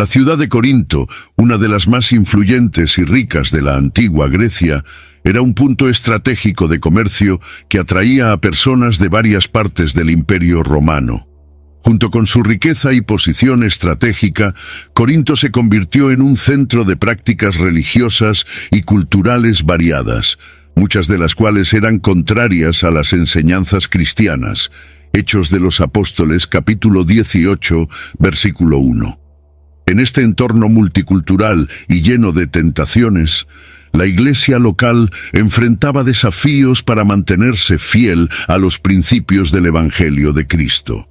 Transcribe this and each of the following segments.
La ciudad de Corinto, una de las más influyentes y ricas de la antigua Grecia, era un punto estratégico de comercio que atraía a personas de varias partes del Imperio Romano. Junto con su riqueza y posición estratégica, Corinto se convirtió en un centro de prácticas religiosas y culturales variadas, muchas de las cuales eran contrarias a las enseñanzas cristianas. Hechos de los Apóstoles, capítulo 18, versículo 1. En este entorno multicultural y lleno de tentaciones, la iglesia local enfrentaba desafíos para mantenerse fiel a los principios del Evangelio de Cristo.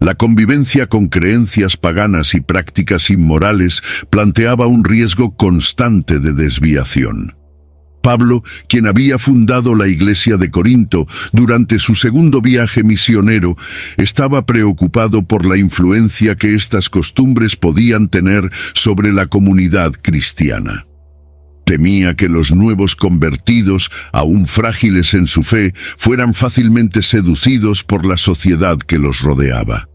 La convivencia con creencias paganas y prácticas inmorales planteaba un riesgo constante de desviación. Pablo, quien había fundado la iglesia de Corinto durante su segundo viaje misionero, estaba preocupado por la influencia que estas costumbres podían tener sobre la comunidad cristiana. Temía que los nuevos convertidos, aún frágiles en su fe, fueran fácilmente seducidos por la sociedad que los rodeaba.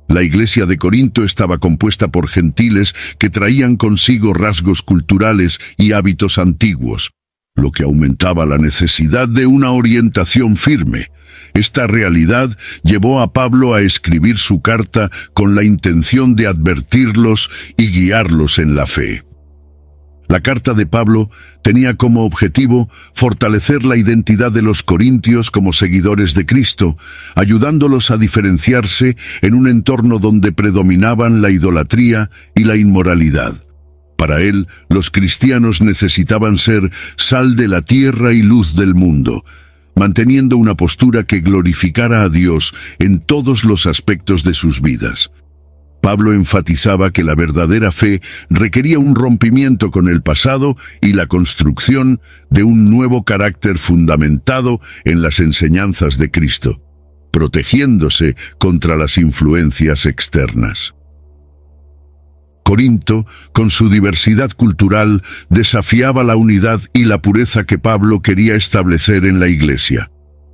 La iglesia de Corinto estaba compuesta por gentiles que traían consigo rasgos culturales y hábitos antiguos, lo que aumentaba la necesidad de una orientación firme. Esta realidad llevó a Pablo a escribir su carta con la intención de advertirlos y guiarlos en la fe. La carta de Pablo tenía como objetivo fortalecer la identidad de los corintios como seguidores de Cristo, ayudándolos a diferenciarse en un entorno donde predominaban la idolatría y la inmoralidad. Para él, los cristianos necesitaban ser sal de la tierra y luz del mundo, manteniendo una postura que glorificara a Dios en todos los aspectos de sus vidas. Pablo enfatizaba que la verdadera fe requería un rompimiento con el pasado y la construcción de un nuevo carácter fundamentado en las enseñanzas de Cristo, protegiéndose contra las influencias externas. Corinto, con su diversidad cultural, desafiaba la unidad y la pureza que Pablo quería establecer en la iglesia.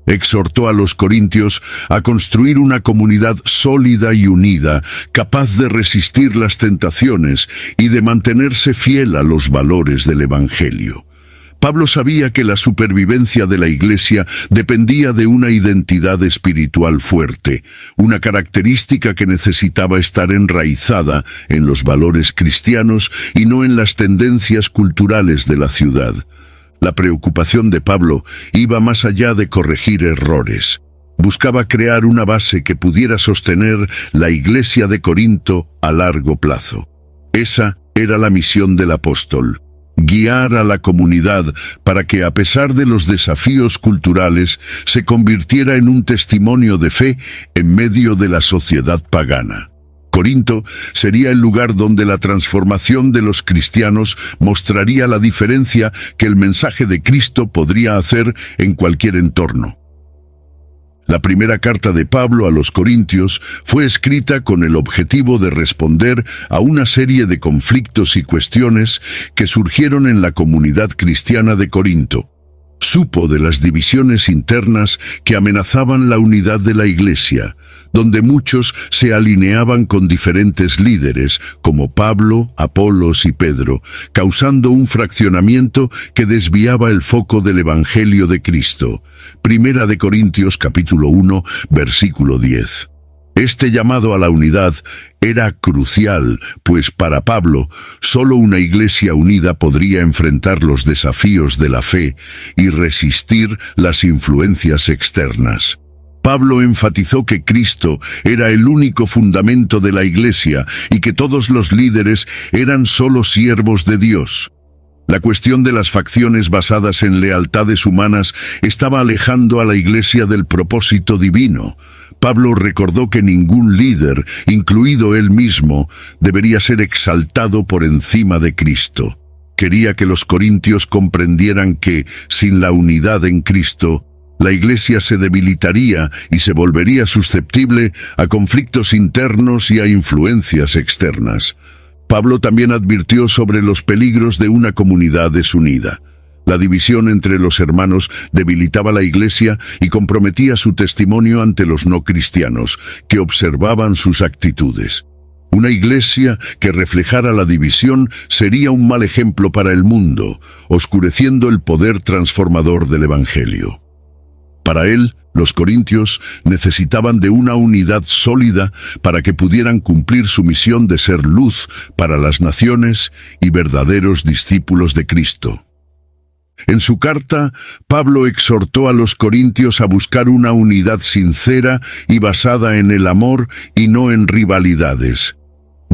Exhortó a los corintios a construir una comunidad sólida y unida, capaz de resistir las tentaciones y de mantenerse fiel a los valores del Evangelio. Pablo sabía que la supervivencia de la iglesia dependía de una identidad espiritual fuerte, una característica que necesitaba estar enraizada en los valores cristianos y no en las tendencias culturales de la ciudad. La preocupación de Pablo iba más allá de corregir errores. Buscaba crear una base que pudiera sostener la iglesia de Corinto a largo plazo. Esa era la misión del apóstol: guiar a la comunidad para que, a pesar de los desafíos culturales, se convirtiera en un testimonio de fe en medio de la sociedad pagana. Corinto sería el lugar donde la transformación de los cristianos mostraría la diferencia que el mensaje de Cristo podría hacer en cualquier entorno. La primera carta de Pablo a los corintios fue escrita con el objetivo de responder a una serie de conflictos y cuestiones que surgieron en la comunidad cristiana de Corinto. Supo de las divisiones internas que amenazaban la unidad de la iglesia, donde muchos se alineaban con diferentes líderes, como Pablo, Apolos y Pedro, causando un fraccionamiento que desviaba el foco del Evangelio de Cristo. Primera de Corintios capítulo 1, versículo 10. Este llamado a la unidad era crucial, pues para Pablo, solo una iglesia unida podría enfrentar los desafíos de la fe y resistir las influencias externas. Pablo enfatizó que Cristo era el único fundamento de la iglesia y que todos los líderes eran solo siervos de Dios. La cuestión de las facciones basadas en lealtades humanas estaba alejando a la iglesia del propósito divino. Pablo recordó que ningún líder, incluido él mismo, debería ser exaltado por encima de Cristo. Quería que los corintios comprendieran que, sin la unidad en Cristo, la iglesia se debilitaría y se volvería susceptible a conflictos internos y a influencias externas. Pablo también advirtió sobre los peligros de una comunidad desunida. La división entre los hermanos debilitaba la iglesia y comprometía su testimonio ante los no cristianos, que observaban sus actitudes. Una iglesia que reflejara la división sería un mal ejemplo para el mundo, oscureciendo el poder transformador del Evangelio. Para él, los corintios necesitaban de una unidad sólida para que pudieran cumplir su misión de ser luz para las naciones y verdaderos discípulos de Cristo. En su carta, Pablo exhortó a los corintios a buscar una unidad sincera y basada en el amor y no en rivalidades.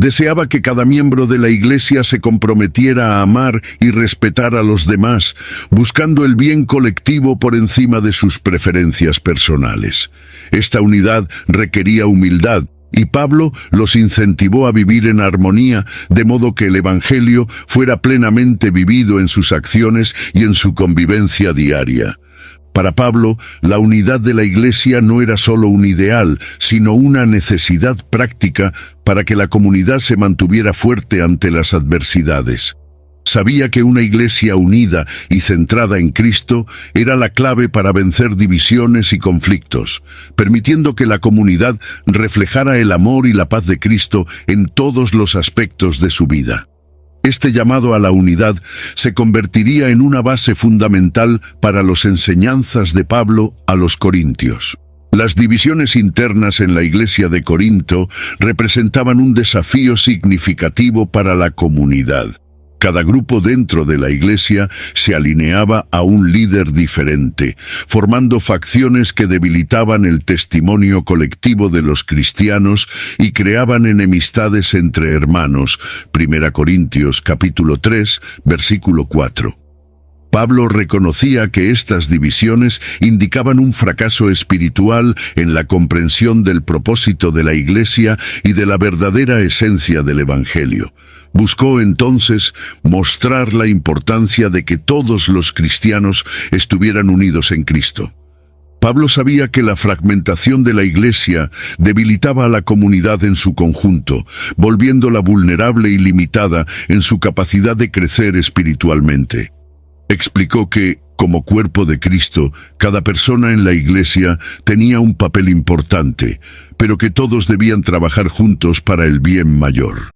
Deseaba que cada miembro de la Iglesia se comprometiera a amar y respetar a los demás, buscando el bien colectivo por encima de sus preferencias personales. Esta unidad requería humildad, y Pablo los incentivó a vivir en armonía, de modo que el Evangelio fuera plenamente vivido en sus acciones y en su convivencia diaria. Para Pablo, la unidad de la Iglesia no era solo un ideal, sino una necesidad práctica para que la comunidad se mantuviera fuerte ante las adversidades. Sabía que una Iglesia unida y centrada en Cristo era la clave para vencer divisiones y conflictos, permitiendo que la comunidad reflejara el amor y la paz de Cristo en todos los aspectos de su vida. Este llamado a la unidad se convertiría en una base fundamental para las enseñanzas de Pablo a los corintios. Las divisiones internas en la iglesia de Corinto representaban un desafío significativo para la comunidad. Cada grupo dentro de la iglesia se alineaba a un líder diferente, formando facciones que debilitaban el testimonio colectivo de los cristianos y creaban enemistades entre hermanos. 1 Corintios capítulo 3, versículo 4. Pablo reconocía que estas divisiones indicaban un fracaso espiritual en la comprensión del propósito de la Iglesia y de la verdadera esencia del Evangelio. Buscó entonces mostrar la importancia de que todos los cristianos estuvieran unidos en Cristo. Pablo sabía que la fragmentación de la Iglesia debilitaba a la comunidad en su conjunto, volviéndola vulnerable y limitada en su capacidad de crecer espiritualmente. Explicó que, como cuerpo de Cristo, cada persona en la Iglesia tenía un papel importante, pero que todos debían trabajar juntos para el bien mayor.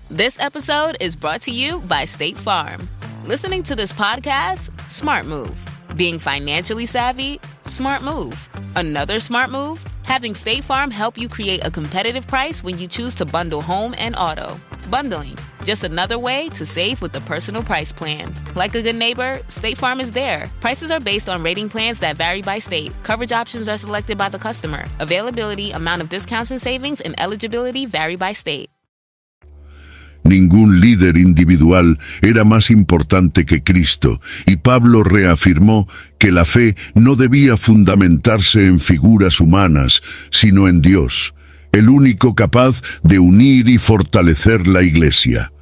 This episode is brought to you by State Farm. Listening to this podcast? Smart move. Being financially savvy? Smart move. Another smart move? Having State Farm help you create a competitive price when you choose to bundle home and auto. Bundling, just another way to save with the Personal Price Plan. Like a good neighbor, State Farm is there. Prices are based on rating plans that vary by state. Coverage options are selected by the customer. Availability, amount of discounts and savings, and eligibility vary by state. Ningún líder individual era más importante que Cristo, y Pablo reafirmó que la fe no debía fundamentarse en figuras humanas, sino en Dios, el único capaz de unir y fortalecer la Iglesia.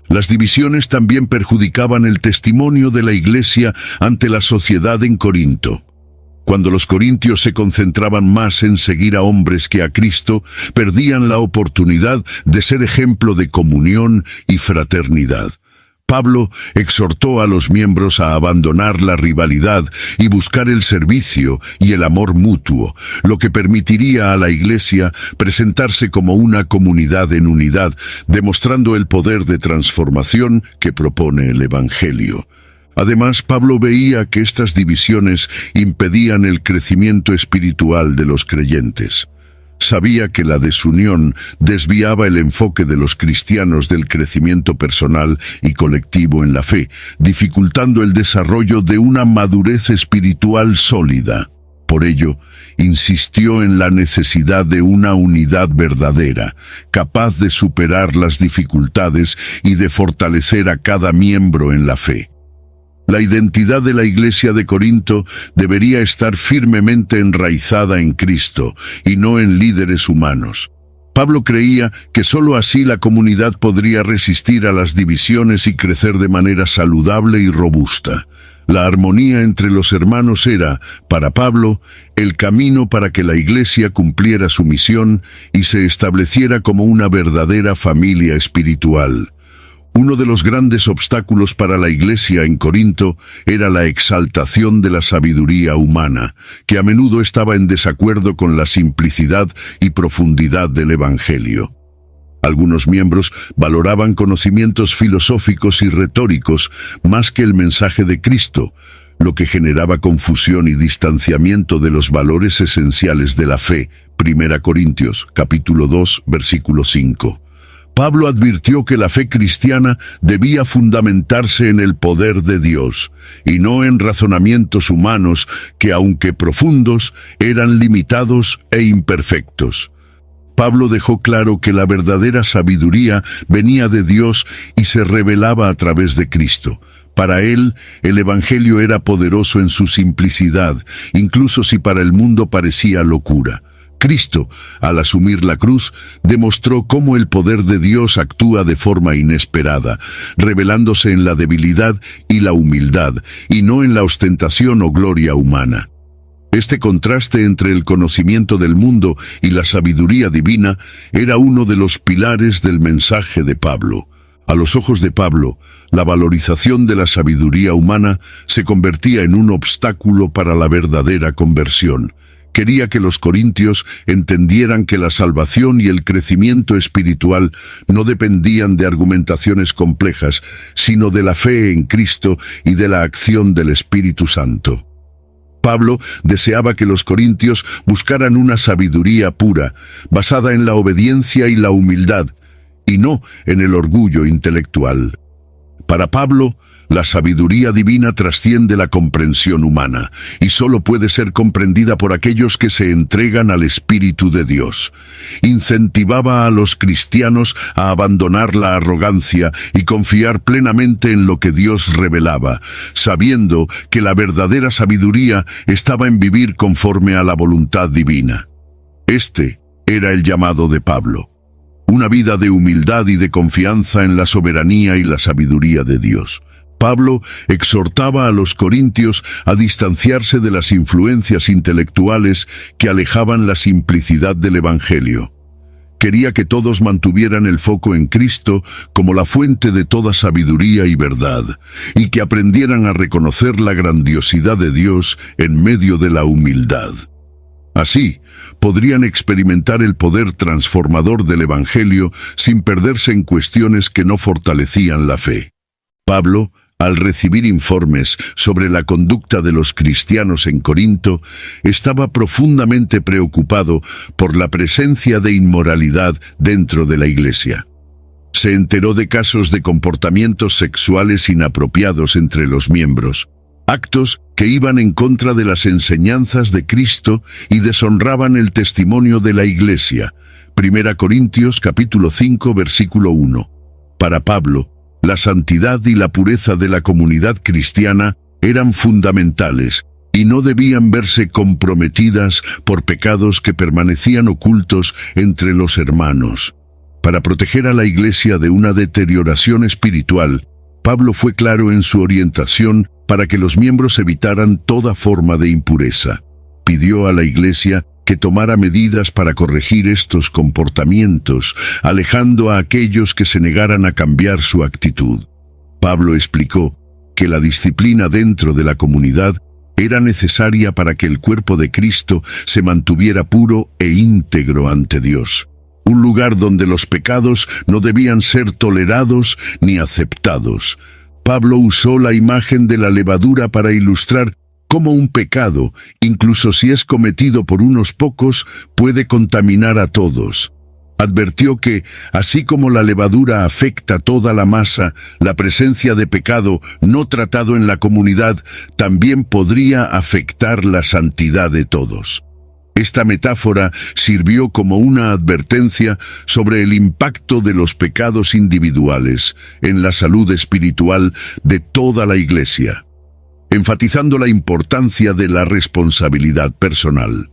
Las divisiones también perjudicaban el testimonio de la Iglesia ante la sociedad en Corinto. Cuando los corintios se concentraban más en seguir a hombres que a Cristo, perdían la oportunidad de ser ejemplo de comunión y fraternidad. Pablo exhortó a los miembros a abandonar la rivalidad y buscar el servicio y el amor mutuo, lo que permitiría a la Iglesia presentarse como una comunidad en unidad, demostrando el poder de transformación que propone el Evangelio. Además, Pablo veía que estas divisiones impedían el crecimiento espiritual de los creyentes. Sabía que la desunión desviaba el enfoque de los cristianos del crecimiento personal y colectivo en la fe, dificultando el desarrollo de una madurez espiritual sólida. Por ello, insistió en la necesidad de una unidad verdadera, capaz de superar las dificultades y de fortalecer a cada miembro en la fe. La identidad de la Iglesia de Corinto debería estar firmemente enraizada en Cristo y no en líderes humanos. Pablo creía que sólo así la comunidad podría resistir a las divisiones y crecer de manera saludable y robusta. La armonía entre los hermanos era, para Pablo, el camino para que la Iglesia cumpliera su misión y se estableciera como una verdadera familia espiritual. Uno de los grandes obstáculos para la Iglesia en Corinto era la exaltación de la sabiduría humana, que a menudo estaba en desacuerdo con la simplicidad y profundidad del Evangelio. Algunos miembros valoraban conocimientos filosóficos y retóricos más que el mensaje de Cristo, lo que generaba confusión y distanciamiento de los valores esenciales de la fe. 1 Corintios, capítulo 2, versículo 5. Pablo advirtió que la fe cristiana debía fundamentarse en el poder de Dios, y no en razonamientos humanos que, aunque profundos, eran limitados e imperfectos. Pablo dejó claro que la verdadera sabiduría venía de Dios y se revelaba a través de Cristo. Para él, el Evangelio era poderoso en su simplicidad, incluso si para el mundo parecía locura. Cristo, al asumir la cruz, demostró cómo el poder de Dios actúa de forma inesperada, revelándose en la debilidad y la humildad, y no en la ostentación o gloria humana. Este contraste entre el conocimiento del mundo y la sabiduría divina era uno de los pilares del mensaje de Pablo. A los ojos de Pablo, la valorización de la sabiduría humana se convertía en un obstáculo para la verdadera conversión. Quería que los corintios entendieran que la salvación y el crecimiento espiritual no dependían de argumentaciones complejas, sino de la fe en Cristo y de la acción del Espíritu Santo. Pablo deseaba que los corintios buscaran una sabiduría pura, basada en la obediencia y la humildad, y no en el orgullo intelectual. Para Pablo, la sabiduría divina trasciende la comprensión humana y solo puede ser comprendida por aquellos que se entregan al Espíritu de Dios. Incentivaba a los cristianos a abandonar la arrogancia y confiar plenamente en lo que Dios revelaba, sabiendo que la verdadera sabiduría estaba en vivir conforme a la voluntad divina. Este era el llamado de Pablo. Una vida de humildad y de confianza en la soberanía y la sabiduría de Dios. Pablo exhortaba a los corintios a distanciarse de las influencias intelectuales que alejaban la simplicidad del Evangelio. Quería que todos mantuvieran el foco en Cristo como la fuente de toda sabiduría y verdad, y que aprendieran a reconocer la grandiosidad de Dios en medio de la humildad. Así, podrían experimentar el poder transformador del Evangelio sin perderse en cuestiones que no fortalecían la fe. Pablo, al recibir informes sobre la conducta de los cristianos en Corinto, estaba profundamente preocupado por la presencia de inmoralidad dentro de la iglesia. Se enteró de casos de comportamientos sexuales inapropiados entre los miembros, actos que iban en contra de las enseñanzas de Cristo y deshonraban el testimonio de la iglesia. 1 Corintios capítulo 5 versículo 1. Para Pablo, la santidad y la pureza de la comunidad cristiana eran fundamentales y no debían verse comprometidas por pecados que permanecían ocultos entre los hermanos. Para proteger a la iglesia de una deterioración espiritual, Pablo fue claro en su orientación para que los miembros evitaran toda forma de impureza. Pidió a la iglesia que tomara medidas para corregir estos comportamientos, alejando a aquellos que se negaran a cambiar su actitud. Pablo explicó que la disciplina dentro de la comunidad era necesaria para que el cuerpo de Cristo se mantuviera puro e íntegro ante Dios. Un lugar donde los pecados no debían ser tolerados ni aceptados. Pablo usó la imagen de la levadura para ilustrar cómo un pecado, incluso si es cometido por unos pocos, puede contaminar a todos. Advirtió que, así como la levadura afecta toda la masa, la presencia de pecado no tratado en la comunidad también podría afectar la santidad de todos. Esta metáfora sirvió como una advertencia sobre el impacto de los pecados individuales en la salud espiritual de toda la iglesia, enfatizando la importancia de la responsabilidad personal.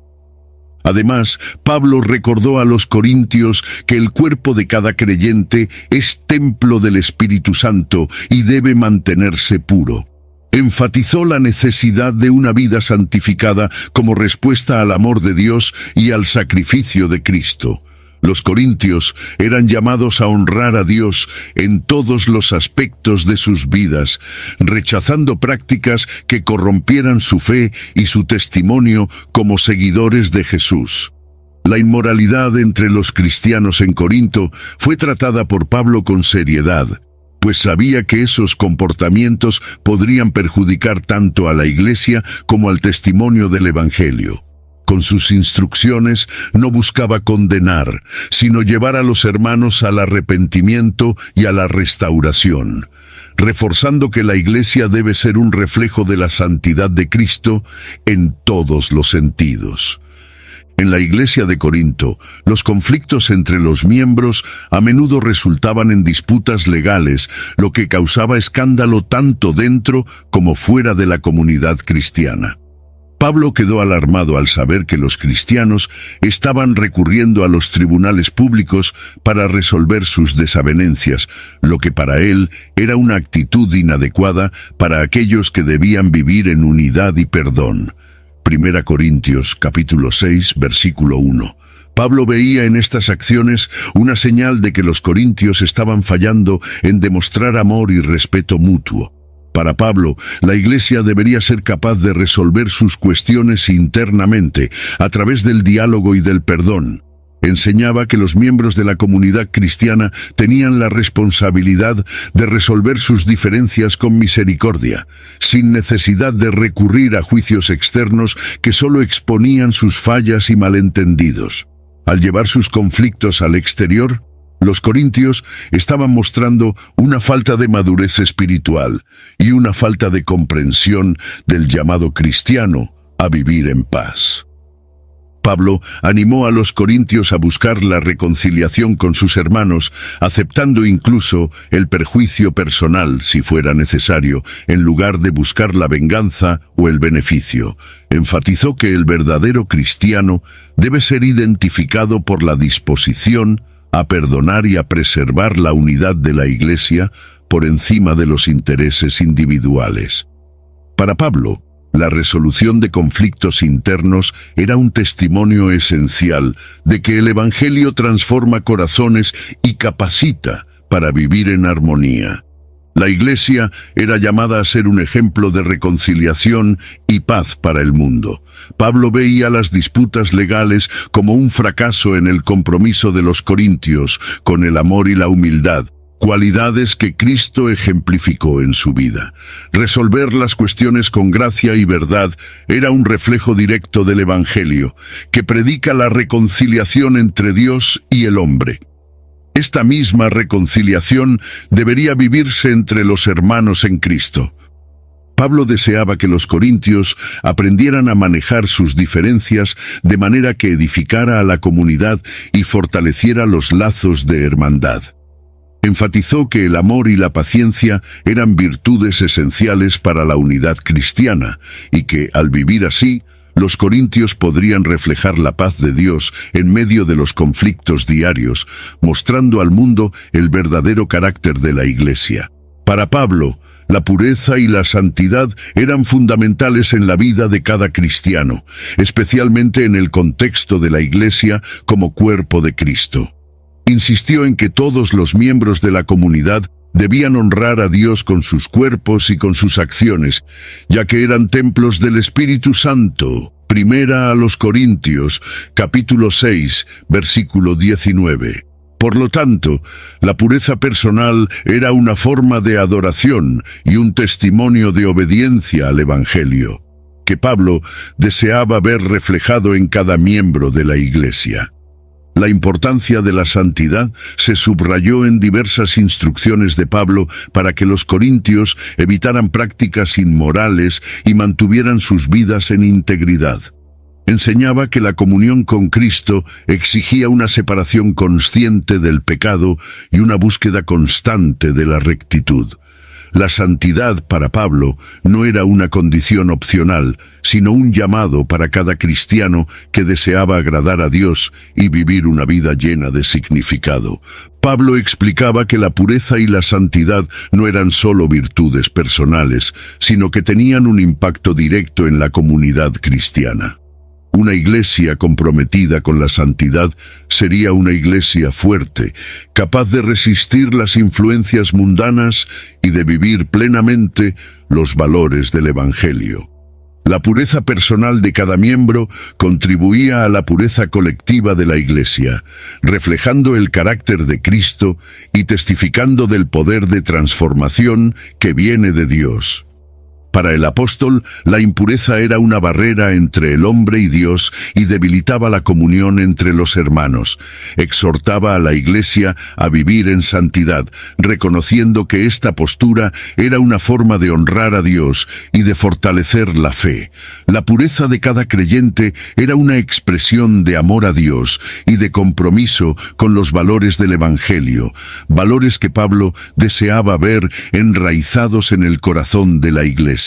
Además, Pablo recordó a los corintios que el cuerpo de cada creyente es templo del Espíritu Santo y debe mantenerse puro. Enfatizó la necesidad de una vida santificada como respuesta al amor de Dios y al sacrificio de Cristo. Los corintios eran llamados a honrar a Dios en todos los aspectos de sus vidas, rechazando prácticas que corrompieran su fe y su testimonio como seguidores de Jesús. La inmoralidad entre los cristianos en Corinto fue tratada por Pablo con seriedad, pues sabía que esos comportamientos podrían perjudicar tanto a la Iglesia como al testimonio del Evangelio. Con sus instrucciones no buscaba condenar, sino llevar a los hermanos al arrepentimiento y a la restauración, reforzando que la Iglesia debe ser un reflejo de la santidad de Cristo en todos los sentidos. En la Iglesia de Corinto, los conflictos entre los miembros a menudo resultaban en disputas legales, lo que causaba escándalo tanto dentro como fuera de la comunidad cristiana. Pablo quedó alarmado al saber que los cristianos estaban recurriendo a los tribunales públicos para resolver sus desavenencias, lo que para él era una actitud inadecuada para aquellos que debían vivir en unidad y perdón. 1 Corintios capítulo 6, versículo 1. Pablo veía en estas acciones una señal de que los corintios estaban fallando en demostrar amor y respeto mutuo. Para Pablo, la Iglesia debería ser capaz de resolver sus cuestiones internamente, a través del diálogo y del perdón. Enseñaba que los miembros de la comunidad cristiana tenían la responsabilidad de resolver sus diferencias con misericordia, sin necesidad de recurrir a juicios externos que solo exponían sus fallas y malentendidos. Al llevar sus conflictos al exterior, los corintios estaban mostrando una falta de madurez espiritual y una falta de comprensión del llamado cristiano a vivir en paz. Pablo animó a los corintios a buscar la reconciliación con sus hermanos, aceptando incluso el perjuicio personal, si fuera necesario, en lugar de buscar la venganza o el beneficio. Enfatizó que el verdadero cristiano debe ser identificado por la disposición a perdonar y a preservar la unidad de la Iglesia por encima de los intereses individuales. Para Pablo, la resolución de conflictos internos era un testimonio esencial de que el Evangelio transforma corazones y capacita para vivir en armonía. La Iglesia era llamada a ser un ejemplo de reconciliación y paz para el mundo. Pablo veía las disputas legales como un fracaso en el compromiso de los corintios con el amor y la humildad, cualidades que Cristo ejemplificó en su vida. Resolver las cuestiones con gracia y verdad era un reflejo directo del Evangelio, que predica la reconciliación entre Dios y el hombre. Esta misma reconciliación debería vivirse entre los hermanos en Cristo. Pablo deseaba que los corintios aprendieran a manejar sus diferencias de manera que edificara a la comunidad y fortaleciera los lazos de hermandad. Enfatizó que el amor y la paciencia eran virtudes esenciales para la unidad cristiana y que, al vivir así, los corintios podrían reflejar la paz de Dios en medio de los conflictos diarios, mostrando al mundo el verdadero carácter de la Iglesia. Para Pablo, la pureza y la santidad eran fundamentales en la vida de cada cristiano, especialmente en el contexto de la Iglesia como cuerpo de Cristo. Insistió en que todos los miembros de la comunidad debían honrar a Dios con sus cuerpos y con sus acciones, ya que eran templos del Espíritu Santo. 1 Corintios, capítulo 6, versículo 19. Por lo tanto, la pureza personal era una forma de adoración y un testimonio de obediencia al Evangelio, que Pablo deseaba ver reflejado en cada miembro de la Iglesia. La importancia de la santidad se subrayó en diversas instrucciones de Pablo para que los corintios evitaran prácticas inmorales y mantuvieran sus vidas en integridad. Enseñaba que la comunión con Cristo exigía una separación consciente del pecado y una búsqueda constante de la rectitud. La santidad para Pablo no era una condición opcional, sino un llamado para cada cristiano que deseaba agradar a Dios y vivir una vida llena de significado. Pablo explicaba que la pureza y la santidad no eran solo virtudes personales, sino que tenían un impacto directo en la comunidad cristiana. Una iglesia comprometida con la santidad sería una iglesia fuerte, capaz de resistir las influencias mundanas y de vivir plenamente los valores del Evangelio. La pureza personal de cada miembro contribuía a la pureza colectiva de la Iglesia, reflejando el carácter de Cristo y testificando del poder de transformación que viene de Dios. Para el apóstol, la impureza era una barrera entre el hombre y Dios y debilitaba la comunión entre los hermanos. Exhortaba a la Iglesia a vivir en santidad, reconociendo que esta postura era una forma de honrar a Dios y de fortalecer la fe. La pureza de cada creyente era una expresión de amor a Dios y de compromiso con los valores del Evangelio, valores que Pablo deseaba ver enraizados en el corazón de la Iglesia.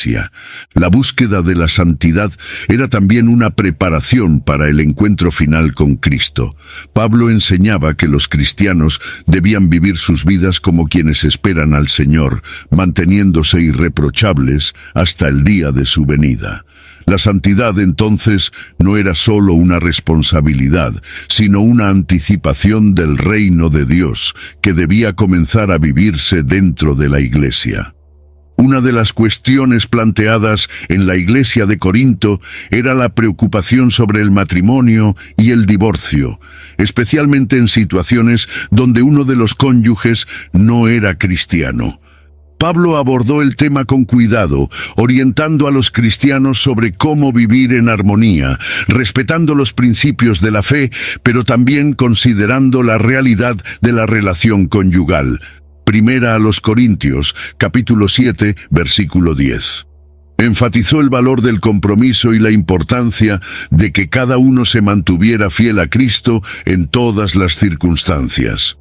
La búsqueda de la santidad era también una preparación para el encuentro final con Cristo. Pablo enseñaba que los cristianos debían vivir sus vidas como quienes esperan al Señor, manteniéndose irreprochables hasta el día de su venida. La santidad, entonces, no era solo una responsabilidad, sino una anticipación del reino de Dios, que debía comenzar a vivirse dentro de la Iglesia. Una de las cuestiones planteadas en la Iglesia de Corinto era la preocupación sobre el matrimonio y el divorcio, especialmente en situaciones donde uno de los cónyuges no era cristiano. Pablo abordó el tema con cuidado, orientando a los cristianos sobre cómo vivir en armonía, respetando los principios de la fe, pero también considerando la realidad de la relación conyugal. Primera a los Corintios, capítulo 7, versículo 10. Enfatizó el valor del compromiso y la importancia de que cada uno se mantuviera fiel a Cristo en todas las circunstancias.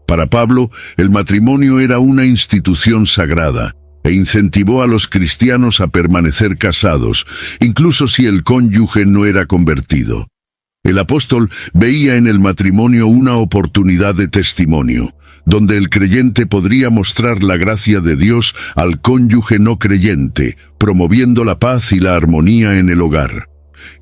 Para Pablo, el matrimonio era una institución sagrada e incentivó a los cristianos a permanecer casados, incluso si el cónyuge no era convertido. El apóstol veía en el matrimonio una oportunidad de testimonio, donde el creyente podría mostrar la gracia de Dios al cónyuge no creyente, promoviendo la paz y la armonía en el hogar.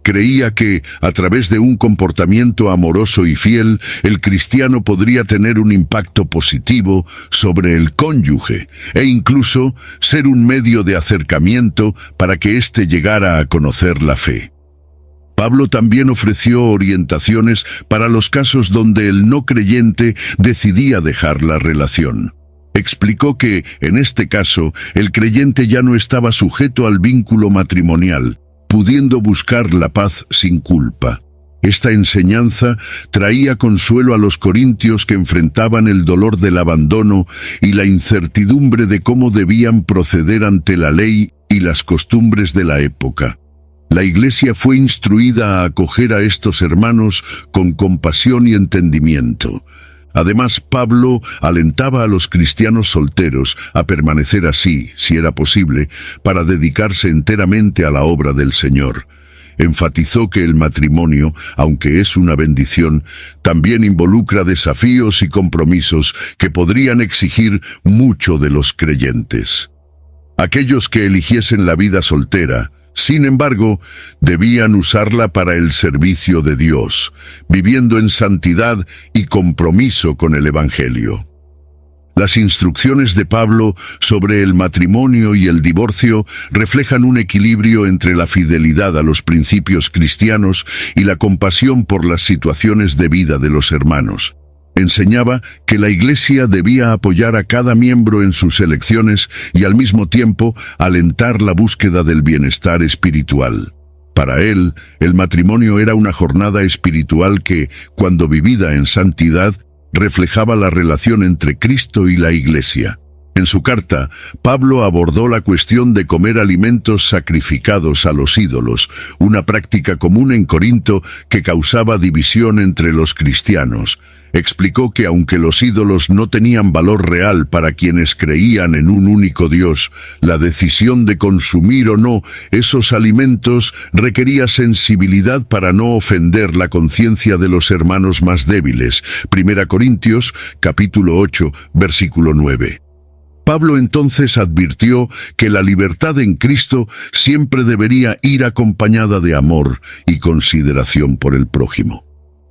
Creía que, a través de un comportamiento amoroso y fiel, el cristiano podría tener un impacto positivo sobre el cónyuge e incluso ser un medio de acercamiento para que éste llegara a conocer la fe. Pablo también ofreció orientaciones para los casos donde el no creyente decidía dejar la relación. Explicó que, en este caso, el creyente ya no estaba sujeto al vínculo matrimonial, pudiendo buscar la paz sin culpa. Esta enseñanza traía consuelo a los corintios que enfrentaban el dolor del abandono y la incertidumbre de cómo debían proceder ante la ley y las costumbres de la época. La Iglesia fue instruida a acoger a estos hermanos con compasión y entendimiento. Además, Pablo alentaba a los cristianos solteros a permanecer así, si era posible, para dedicarse enteramente a la obra del Señor. Enfatizó que el matrimonio, aunque es una bendición, también involucra desafíos y compromisos que podrían exigir mucho de los creyentes. Aquellos que eligiesen la vida soltera, sin embargo, debían usarla para el servicio de Dios, viviendo en santidad y compromiso con el Evangelio. Las instrucciones de Pablo sobre el matrimonio y el divorcio reflejan un equilibrio entre la fidelidad a los principios cristianos y la compasión por las situaciones de vida de los hermanos. Enseñaba que la Iglesia debía apoyar a cada miembro en sus elecciones y al mismo tiempo alentar la búsqueda del bienestar espiritual. Para él, el matrimonio era una jornada espiritual que, cuando vivida en santidad, reflejaba la relación entre Cristo y la Iglesia. En su carta, Pablo abordó la cuestión de comer alimentos sacrificados a los ídolos, una práctica común en Corinto que causaba división entre los cristianos. Explicó que aunque los ídolos no tenían valor real para quienes creían en un único Dios, la decisión de consumir o no esos alimentos requería sensibilidad para no ofender la conciencia de los hermanos más débiles. 1 Corintios, capítulo 8, versículo 9. Pablo entonces advirtió que la libertad en Cristo siempre debería ir acompañada de amor y consideración por el prójimo.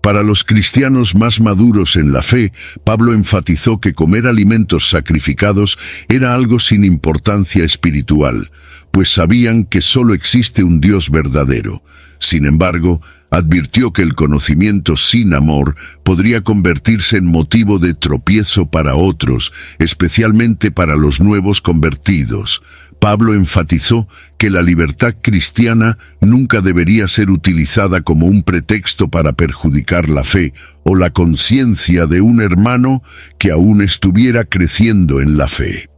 Para los cristianos más maduros en la fe, Pablo enfatizó que comer alimentos sacrificados era algo sin importancia espiritual, pues sabían que solo existe un Dios verdadero. Sin embargo, advirtió que el conocimiento sin amor podría convertirse en motivo de tropiezo para otros, especialmente para los nuevos convertidos. Pablo enfatizó que la libertad cristiana nunca debería ser utilizada como un pretexto para perjudicar la fe o la conciencia de un hermano que aún estuviera creciendo en la fe.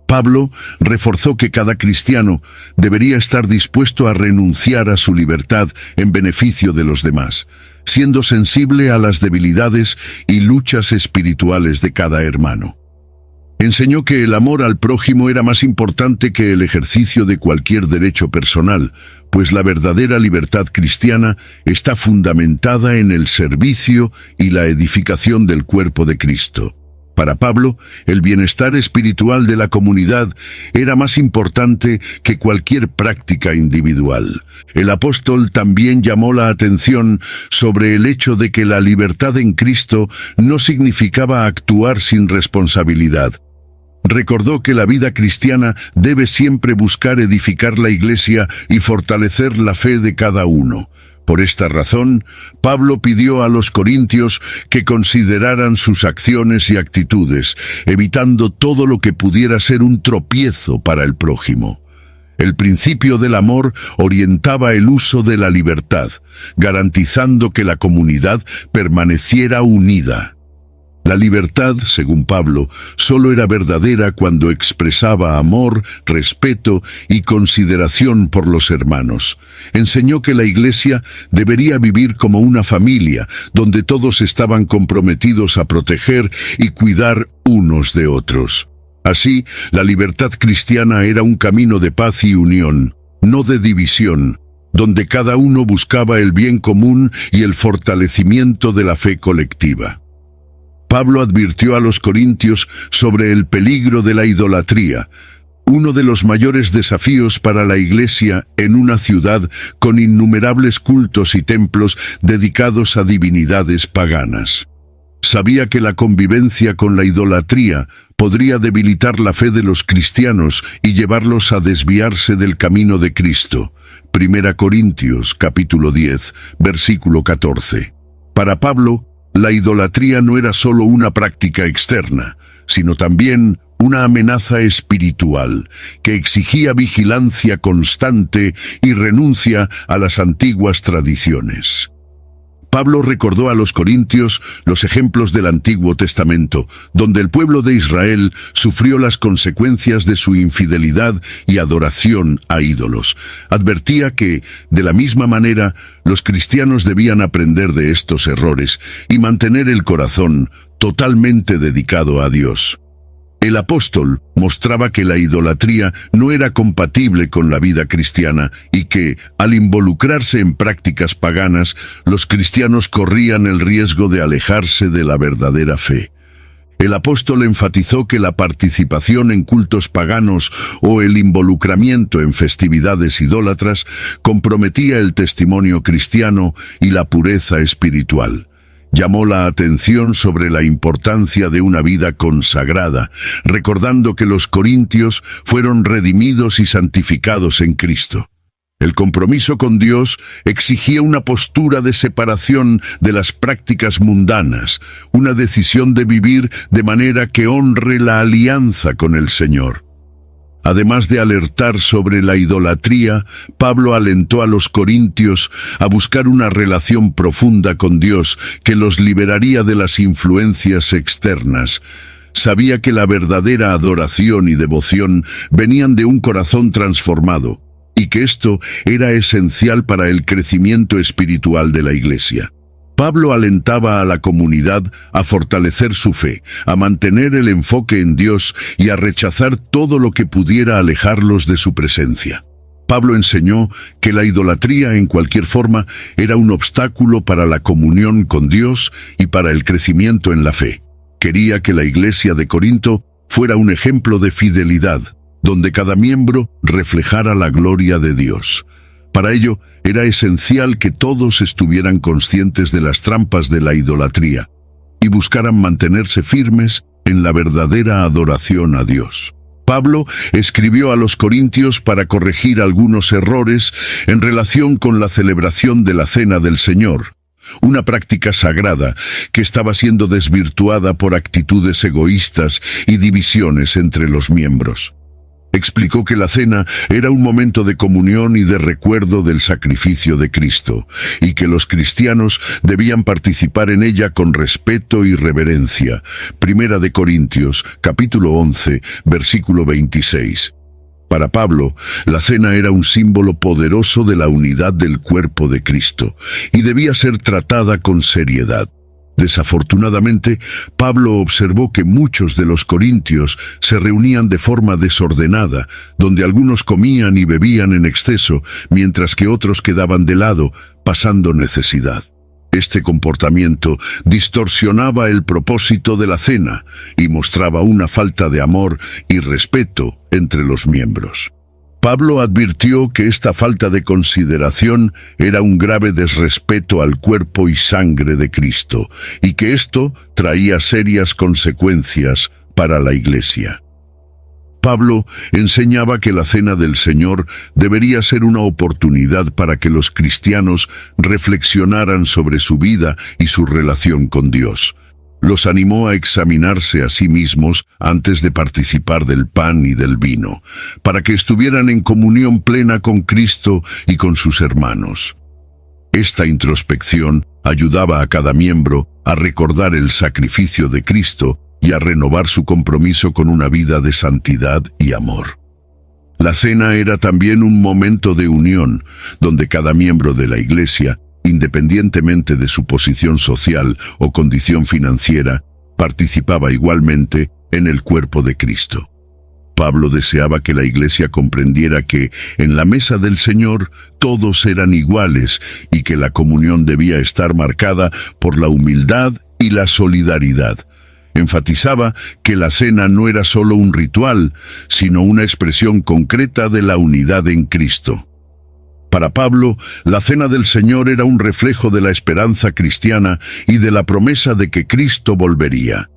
Pablo reforzó que cada cristiano debería estar dispuesto a renunciar a su libertad en beneficio de los demás, siendo sensible a las debilidades y luchas espirituales de cada hermano. Enseñó que el amor al prójimo era más importante que el ejercicio de cualquier derecho personal, pues la verdadera libertad cristiana está fundamentada en el servicio y la edificación del cuerpo de Cristo. Para Pablo, el bienestar espiritual de la comunidad era más importante que cualquier práctica individual. El apóstol también llamó la atención sobre el hecho de que la libertad en Cristo no significaba actuar sin responsabilidad. Recordó que la vida cristiana debe siempre buscar edificar la Iglesia y fortalecer la fe de cada uno. Por esta razón, Pablo pidió a los corintios que consideraran sus acciones y actitudes, evitando todo lo que pudiera ser un tropiezo para el prójimo. El principio del amor orientaba el uso de la libertad, garantizando que la comunidad permaneciera unida. La libertad, según Pablo, solo era verdadera cuando expresaba amor, respeto y consideración por los hermanos. Enseñó que la Iglesia debería vivir como una familia, donde todos estaban comprometidos a proteger y cuidar unos de otros. Así, la libertad cristiana era un camino de paz y unión, no de división, donde cada uno buscaba el bien común y el fortalecimiento de la fe colectiva. Pablo advirtió a los corintios sobre el peligro de la idolatría, uno de los mayores desafíos para la Iglesia en una ciudad con innumerables cultos y templos dedicados a divinidades paganas. Sabía que la convivencia con la idolatría podría debilitar la fe de los cristianos y llevarlos a desviarse del camino de Cristo. 1 Corintios, capítulo 10, versículo 14. Para Pablo, la idolatría no era solo una práctica externa, sino también una amenaza espiritual que exigía vigilancia constante y renuncia a las antiguas tradiciones. Pablo recordó a los corintios los ejemplos del Antiguo Testamento, donde el pueblo de Israel sufrió las consecuencias de su infidelidad y adoración a ídolos. Advertía que, de la misma manera, los cristianos debían aprender de estos errores y mantener el corazón totalmente dedicado a Dios. El apóstol mostraba que la idolatría no era compatible con la vida cristiana y que, al involucrarse en prácticas paganas, los cristianos corrían el riesgo de alejarse de la verdadera fe. El apóstol enfatizó que la participación en cultos paganos o el involucramiento en festividades idólatras comprometía el testimonio cristiano y la pureza espiritual. Llamó la atención sobre la importancia de una vida consagrada, recordando que los corintios fueron redimidos y santificados en Cristo. El compromiso con Dios exigía una postura de separación de las prácticas mundanas, una decisión de vivir de manera que honre la alianza con el Señor. Además de alertar sobre la idolatría, Pablo alentó a los corintios a buscar una relación profunda con Dios que los liberaría de las influencias externas. Sabía que la verdadera adoración y devoción venían de un corazón transformado, y que esto era esencial para el crecimiento espiritual de la Iglesia. Pablo alentaba a la comunidad a fortalecer su fe, a mantener el enfoque en Dios y a rechazar todo lo que pudiera alejarlos de su presencia. Pablo enseñó que la idolatría en cualquier forma era un obstáculo para la comunión con Dios y para el crecimiento en la fe. Quería que la iglesia de Corinto fuera un ejemplo de fidelidad, donde cada miembro reflejara la gloria de Dios. Para ello, era esencial que todos estuvieran conscientes de las trampas de la idolatría y buscaran mantenerse firmes en la verdadera adoración a Dios. Pablo escribió a los corintios para corregir algunos errores en relación con la celebración de la Cena del Señor, una práctica sagrada que estaba siendo desvirtuada por actitudes egoístas y divisiones entre los miembros. Explicó que la cena era un momento de comunión y de recuerdo del sacrificio de Cristo, y que los cristianos debían participar en ella con respeto y reverencia. Primera de Corintios, capítulo 11, versículo 26. Para Pablo, la cena era un símbolo poderoso de la unidad del cuerpo de Cristo, y debía ser tratada con seriedad. Desafortunadamente, Pablo observó que muchos de los corintios se reunían de forma desordenada, donde algunos comían y bebían en exceso, mientras que otros quedaban de lado, pasando necesidad. Este comportamiento distorsionaba el propósito de la cena y mostraba una falta de amor y respeto entre los miembros. Pablo advirtió que esta falta de consideración era un grave desrespeto al cuerpo y sangre de Cristo, y que esto traía serias consecuencias para la Iglesia. Pablo enseñaba que la Cena del Señor debería ser una oportunidad para que los cristianos reflexionaran sobre su vida y su relación con Dios. Los animó a examinarse a sí mismos antes de participar del pan y del vino, para que estuvieran en comunión plena con Cristo y con sus hermanos. Esta introspección ayudaba a cada miembro a recordar el sacrificio de Cristo y a renovar su compromiso con una vida de santidad y amor. La cena era también un momento de unión, donde cada miembro de la Iglesia, independientemente de su posición social o condición financiera, participaba igualmente en el cuerpo de Cristo. Pablo deseaba que la Iglesia comprendiera que en la mesa del Señor todos eran iguales y que la comunión debía estar marcada por la humildad y la solidaridad. Enfatizaba que la cena no era solo un ritual, sino una expresión concreta de la unidad en Cristo. Para Pablo, la Cena del Señor era un reflejo de la esperanza cristiana y de la promesa de que Cristo volvería.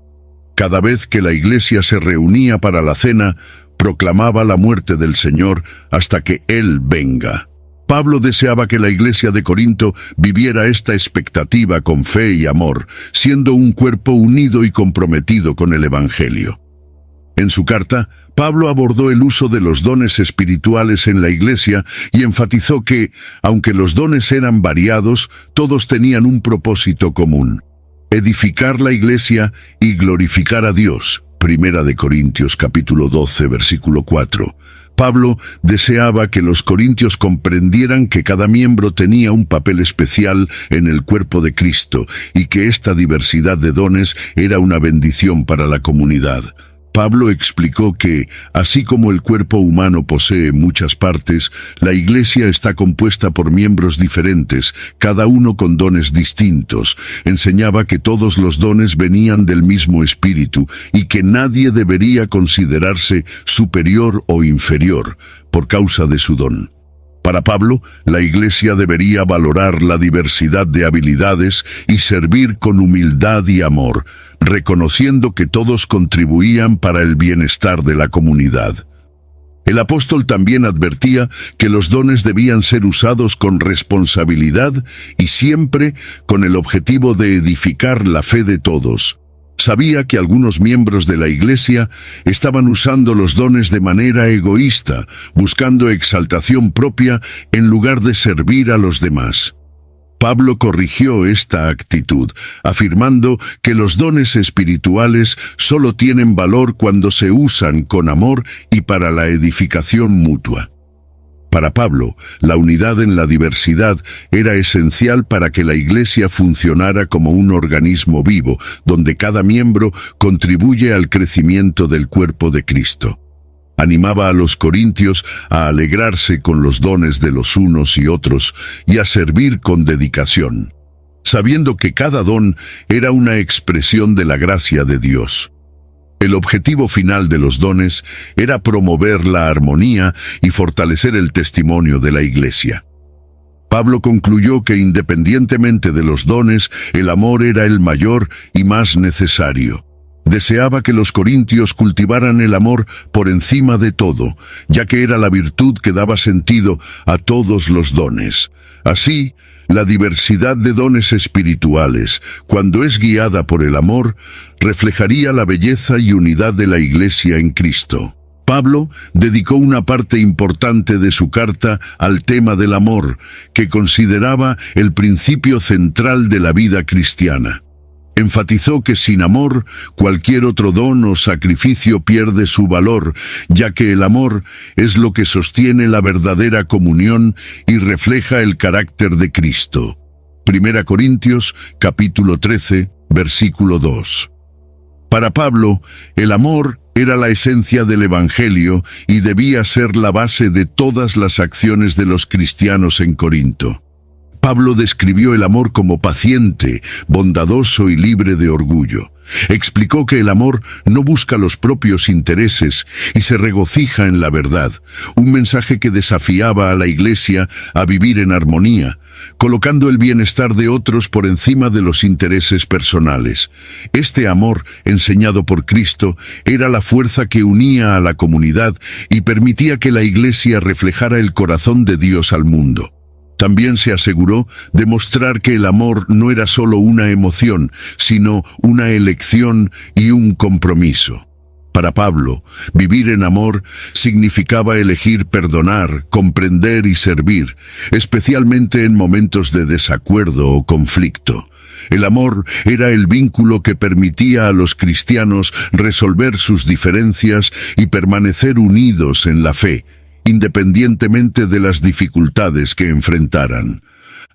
Cada vez que la Iglesia se reunía para la cena, proclamaba la muerte del Señor hasta que Él venga. Pablo deseaba que la Iglesia de Corinto viviera esta expectativa con fe y amor, siendo un cuerpo unido y comprometido con el Evangelio. En su carta, Pablo abordó el uso de los dones espirituales en la Iglesia y enfatizó que, aunque los dones eran variados, todos tenían un propósito común: edificar la Iglesia y glorificar a Dios. Primera de Corintios capítulo 12, versículo 4. Pablo deseaba que los corintios comprendieran que cada miembro tenía un papel especial en el cuerpo de Cristo y que esta diversidad de dones era una bendición para la comunidad. Pablo explicó que, así como el cuerpo humano posee muchas partes, la Iglesia está compuesta por miembros diferentes, cada uno con dones distintos. Enseñaba que todos los dones venían del mismo Espíritu y que nadie debería considerarse superior o inferior por causa de su don. Para Pablo, la Iglesia debería valorar la diversidad de habilidades y servir con humildad y amor, reconociendo que todos contribuían para el bienestar de la comunidad. El apóstol también advertía que los dones debían ser usados con responsabilidad y siempre con el objetivo de edificar la fe de todos. Sabía que algunos miembros de la Iglesia estaban usando los dones de manera egoísta, buscando exaltación propia en lugar de servir a los demás. Pablo corrigió esta actitud, afirmando que los dones espirituales solo tienen valor cuando se usan con amor y para la edificación mutua. Para Pablo, la unidad en la diversidad era esencial para que la Iglesia funcionara como un organismo vivo, donde cada miembro contribuye al crecimiento del cuerpo de Cristo. Animaba a los corintios a alegrarse con los dones de los unos y otros y a servir con dedicación, sabiendo que cada don era una expresión de la gracia de Dios. El objetivo final de los dones era promover la armonía y fortalecer el testimonio de la Iglesia. Pablo concluyó que independientemente de los dones, el amor era el mayor y más necesario. Deseaba que los corintios cultivaran el amor por encima de todo, ya que era la virtud que daba sentido a todos los dones. Así, la diversidad de dones espirituales, cuando es guiada por el amor, reflejaría la belleza y unidad de la Iglesia en Cristo. Pablo dedicó una parte importante de su carta al tema del amor, que consideraba el principio central de la vida cristiana. Enfatizó que sin amor, cualquier otro don o sacrificio pierde su valor, ya que el amor es lo que sostiene la verdadera comunión y refleja el carácter de Cristo. 1 Corintios, capítulo 13, versículo 2. Para Pablo, el amor era la esencia del Evangelio y debía ser la base de todas las acciones de los cristianos en Corinto. Pablo describió el amor como paciente, bondadoso y libre de orgullo. Explicó que el amor no busca los propios intereses y se regocija en la verdad, un mensaje que desafiaba a la Iglesia a vivir en armonía, colocando el bienestar de otros por encima de los intereses personales. Este amor, enseñado por Cristo, era la fuerza que unía a la comunidad y permitía que la Iglesia reflejara el corazón de Dios al mundo. También se aseguró de mostrar que el amor no era solo una emoción, sino una elección y un compromiso. Para Pablo, vivir en amor significaba elegir perdonar, comprender y servir, especialmente en momentos de desacuerdo o conflicto. El amor era el vínculo que permitía a los cristianos resolver sus diferencias y permanecer unidos en la fe, independientemente de las dificultades que enfrentaran.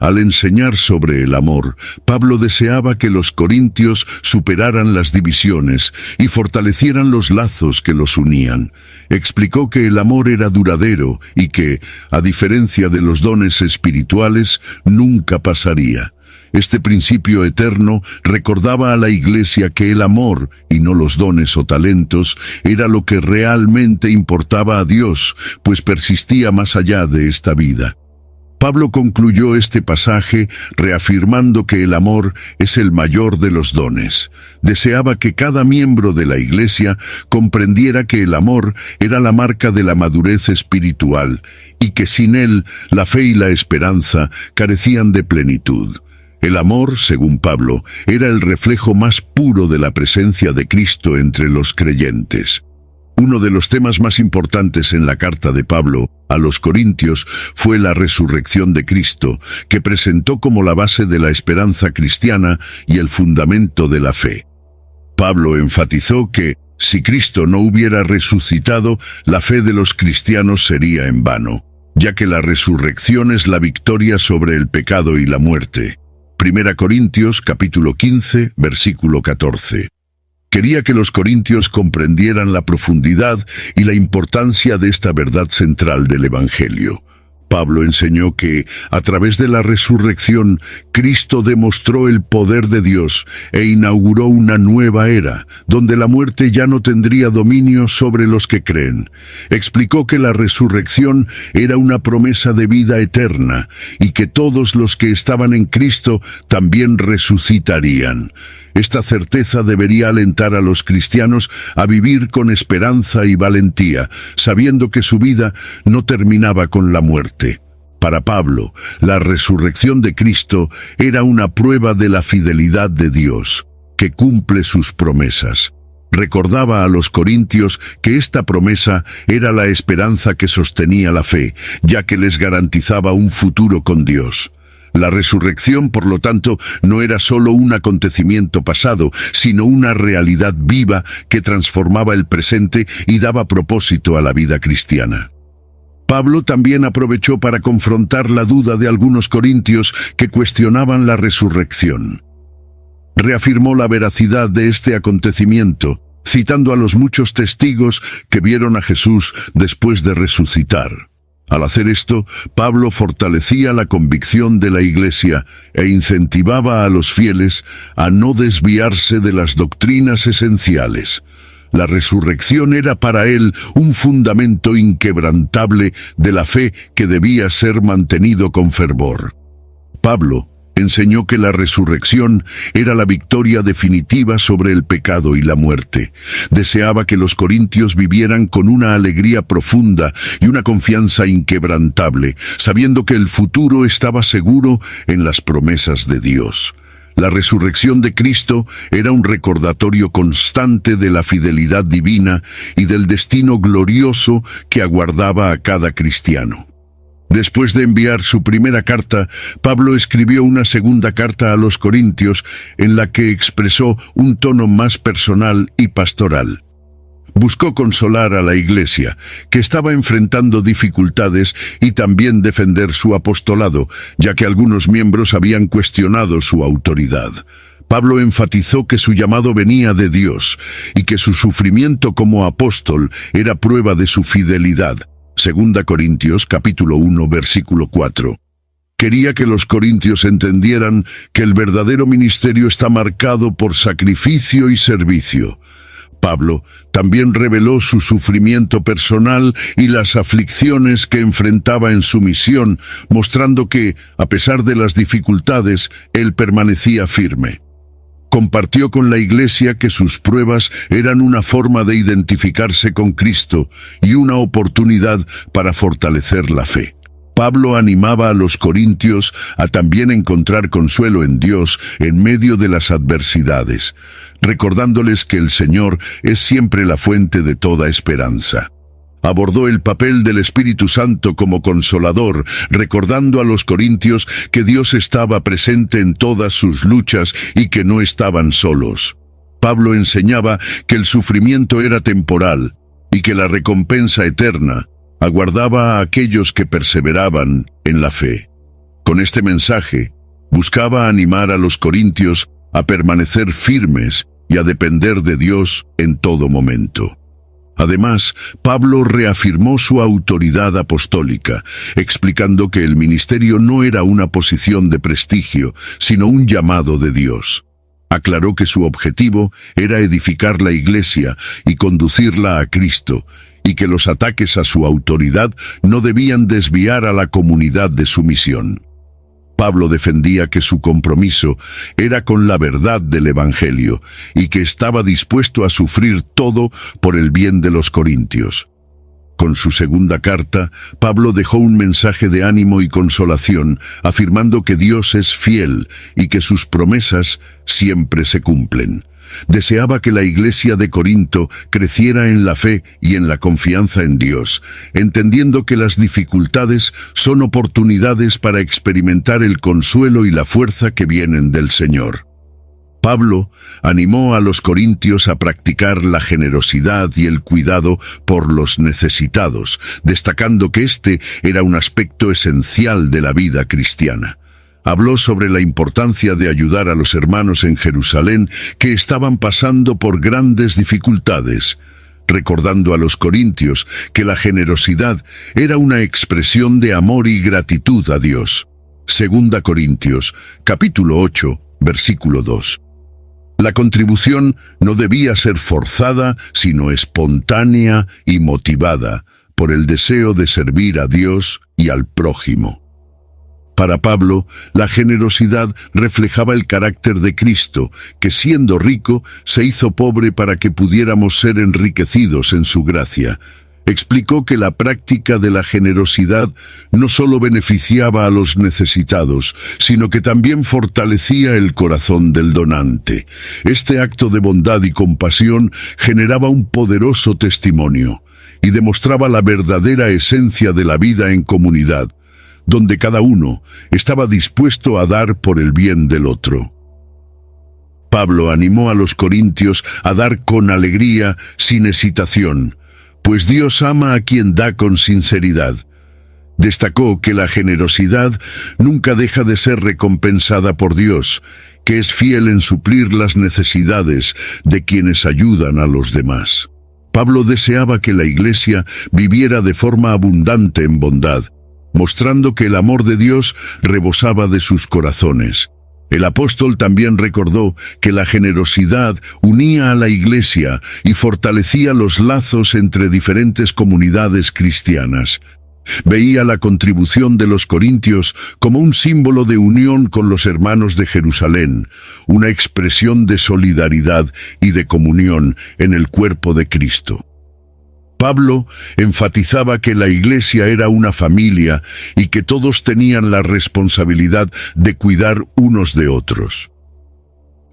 Al enseñar sobre el amor, Pablo deseaba que los corintios superaran las divisiones y fortalecieran los lazos que los unían. Explicó que el amor era duradero y que, a diferencia de los dones espirituales, nunca pasaría. Este principio eterno recordaba a la Iglesia que el amor, y no los dones o talentos, era lo que realmente importaba a Dios, pues persistía más allá de esta vida. Pablo concluyó este pasaje reafirmando que el amor es el mayor de los dones. Deseaba que cada miembro de la Iglesia comprendiera que el amor era la marca de la madurez espiritual y que sin él la fe y la esperanza carecían de plenitud. El amor, según Pablo, era el reflejo más puro de la presencia de Cristo entre los creyentes. Uno de los temas más importantes en la carta de Pablo a los Corintios fue la resurrección de Cristo, que presentó como la base de la esperanza cristiana y el fundamento de la fe. Pablo enfatizó que, si Cristo no hubiera resucitado, la fe de los cristianos sería en vano, ya que la resurrección es la victoria sobre el pecado y la muerte. 1 Corintios capítulo 15, versículo 14. Quería que los corintios comprendieran la profundidad y la importancia de esta verdad central del Evangelio. Pablo enseñó que, a través de la resurrección, Cristo demostró el poder de Dios e inauguró una nueva era, donde la muerte ya no tendría dominio sobre los que creen. Explicó que la resurrección era una promesa de vida eterna y que todos los que estaban en Cristo también resucitarían. Esta certeza debería alentar a los cristianos a vivir con esperanza y valentía, sabiendo que su vida no terminaba con la muerte. Para Pablo, la resurrección de Cristo era una prueba de la fidelidad de Dios, que cumple sus promesas. Recordaba a los corintios que esta promesa era la esperanza que sostenía la fe, ya que les garantizaba un futuro con Dios. La resurrección, por lo tanto, no era solo un acontecimiento pasado, sino una realidad viva que transformaba el presente y daba propósito a la vida cristiana. Pablo también aprovechó para confrontar la duda de algunos corintios que cuestionaban la resurrección. Reafirmó la veracidad de este acontecimiento, citando a los muchos testigos que vieron a Jesús después de resucitar. Al hacer esto, Pablo fortalecía la convicción de la Iglesia e incentivaba a los fieles a no desviarse de las doctrinas esenciales. La resurrección era para él un fundamento inquebrantable de la fe que debía ser mantenido con fervor. Pablo enseñó que la resurrección era la victoria definitiva sobre el pecado y la muerte. Deseaba que los corintios vivieran con una alegría profunda y una confianza inquebrantable, sabiendo que el futuro estaba seguro en las promesas de Dios. La resurrección de Cristo era un recordatorio constante de la fidelidad divina y del destino glorioso que aguardaba a cada cristiano. Después de enviar su primera carta, Pablo escribió una segunda carta a los Corintios en la que expresó un tono más personal y pastoral. Buscó consolar a la Iglesia, que estaba enfrentando dificultades, y también defender su apostolado, ya que algunos miembros habían cuestionado su autoridad. Pablo enfatizó que su llamado venía de Dios y que su sufrimiento como apóstol era prueba de su fidelidad. 2 Corintios capítulo 1 versículo 4. Quería que los corintios entendieran que el verdadero ministerio está marcado por sacrificio y servicio. Pablo también reveló su sufrimiento personal y las aflicciones que enfrentaba en su misión, mostrando que, a pesar de las dificultades, él permanecía firme. Compartió con la Iglesia que sus pruebas eran una forma de identificarse con Cristo y una oportunidad para fortalecer la fe. Pablo animaba a los corintios a también encontrar consuelo en Dios en medio de las adversidades, recordándoles que el Señor es siempre la fuente de toda esperanza. Abordó el papel del Espíritu Santo como consolador, recordando a los corintios que Dios estaba presente en todas sus luchas y que no estaban solos. Pablo enseñaba que el sufrimiento era temporal y que la recompensa eterna aguardaba a aquellos que perseveraban en la fe. Con este mensaje, buscaba animar a los corintios a permanecer firmes y a depender de Dios en todo momento. Además, Pablo reafirmó su autoridad apostólica, explicando que el ministerio no era una posición de prestigio, sino un llamado de Dios. Aclaró que su objetivo era edificar la Iglesia y conducirla a Cristo, y que los ataques a su autoridad no debían desviar a la comunidad de su misión. Pablo defendía que su compromiso era con la verdad del Evangelio y que estaba dispuesto a sufrir todo por el bien de los corintios. Con su segunda carta, Pablo dejó un mensaje de ánimo y consolación, afirmando que Dios es fiel y que sus promesas siempre se cumplen. Deseaba que la Iglesia de Corinto creciera en la fe y en la confianza en Dios, entendiendo que las dificultades son oportunidades para experimentar el consuelo y la fuerza que vienen del Señor. Pablo animó a los corintios a practicar la generosidad y el cuidado por los necesitados, destacando que este era un aspecto esencial de la vida cristiana. Habló sobre la importancia de ayudar a los hermanos en Jerusalén que estaban pasando por grandes dificultades, recordando a los corintios que la generosidad era una expresión de amor y gratitud a Dios. 2 Corintios, capítulo 8, versículo 2. La contribución no debía ser forzada, sino espontánea y motivada por el deseo de servir a Dios y al prójimo. Para Pablo, la generosidad reflejaba el carácter de Cristo, que siendo rico, se hizo pobre para que pudiéramos ser enriquecidos en su gracia. Explicó que la práctica de la generosidad no solo beneficiaba a los necesitados, sino que también fortalecía el corazón del donante. Este acto de bondad y compasión generaba un poderoso testimonio y demostraba la verdadera esencia de la vida en comunidad, donde cada uno estaba dispuesto a dar por el bien del otro. Pablo animó a los corintios a dar con alegría, sin hesitación, pues Dios ama a quien da con sinceridad. Destacó que la generosidad nunca deja de ser recompensada por Dios, que es fiel en suplir las necesidades de quienes ayudan a los demás. Pablo deseaba que la Iglesia viviera de forma abundante en bondad, mostrando que el amor de Dios rebosaba de sus corazones. El apóstol también recordó que la generosidad unía a la Iglesia y fortalecía los lazos entre diferentes comunidades cristianas. Veía la contribución de los corintios como un símbolo de unión con los hermanos de Jerusalén, una expresión de solidaridad y de comunión en el cuerpo de Cristo. Pablo enfatizaba que la Iglesia era una familia y que todos tenían la responsabilidad de cuidar unos de otros.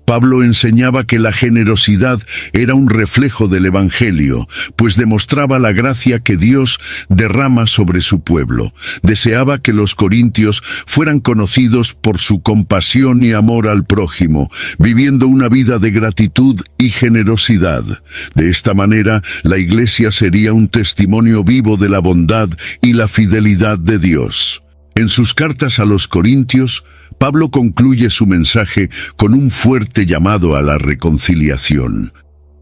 Pablo enseñaba que la generosidad era un reflejo del Evangelio, pues demostraba la gracia que Dios derrama sobre su pueblo. Deseaba que los corintios fueran conocidos por su compasión y amor al prójimo, viviendo una vida de gratitud y generosidad. De esta manera, la Iglesia sería un testimonio vivo de la bondad y la fidelidad de Dios. En sus cartas a los corintios, Pablo concluye su mensaje con un fuerte llamado a la reconciliación.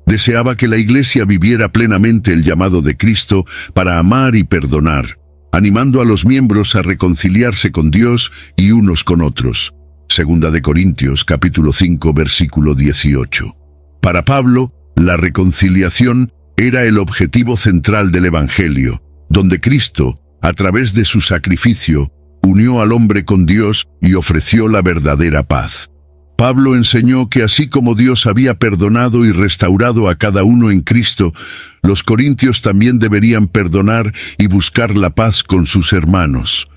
Deseaba que la Iglesia viviera plenamente el llamado de Cristo para amar y perdonar, animando a los miembros a reconciliarse con Dios y unos con otros. Segunda de Corintios, capítulo 5, versículo 18. Para Pablo, la reconciliación era el objetivo central del Evangelio, donde Cristo, a través de su sacrificio, unió al hombre con Dios y ofreció la verdadera paz. Pablo enseñó que así como Dios había perdonado y restaurado a cada uno en Cristo, los corintios también deberían perdonar y buscar la paz con sus hermanos.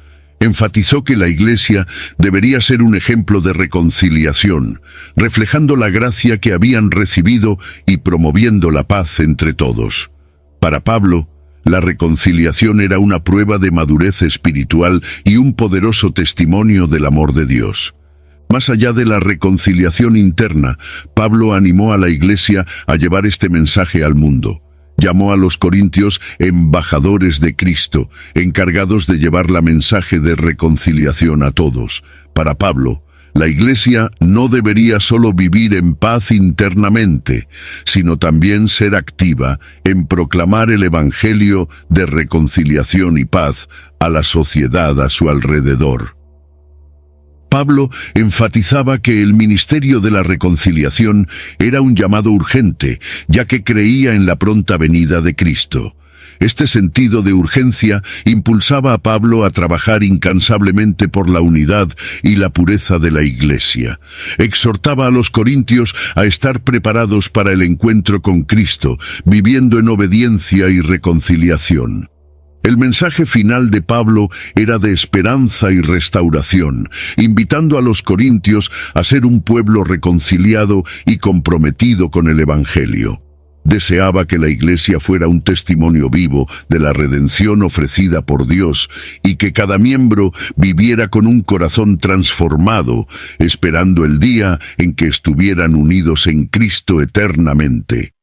Enfatizó que la Iglesia debería ser un ejemplo de reconciliación, reflejando la gracia que habían recibido y promoviendo la paz entre todos. Para Pablo, la reconciliación era una prueba de madurez espiritual y un poderoso testimonio del amor de Dios. Más allá de la reconciliación interna, Pablo animó a la Iglesia a llevar este mensaje al mundo. Llamó a los corintios embajadores de Cristo, encargados de llevar la mensaje de reconciliación a todos. Para Pablo, la Iglesia no debería solo vivir en paz internamente, sino también ser activa en proclamar el Evangelio de reconciliación y paz a la sociedad a su alrededor. Pablo enfatizaba que el ministerio de la reconciliación era un llamado urgente, ya que creía en la pronta venida de Cristo. Este sentido de urgencia impulsaba a Pablo a trabajar incansablemente por la unidad y la pureza de la Iglesia. Exhortaba a los corintios a estar preparados para el encuentro con Cristo, viviendo en obediencia y reconciliación. El mensaje final de Pablo era de esperanza y restauración, invitando a los corintios a ser un pueblo reconciliado y comprometido con el Evangelio. Deseaba que la Iglesia fuera un testimonio vivo de la redención ofrecida por Dios y que cada miembro viviera con un corazón transformado, esperando el día en que estuvieran unidos en Cristo eternamente.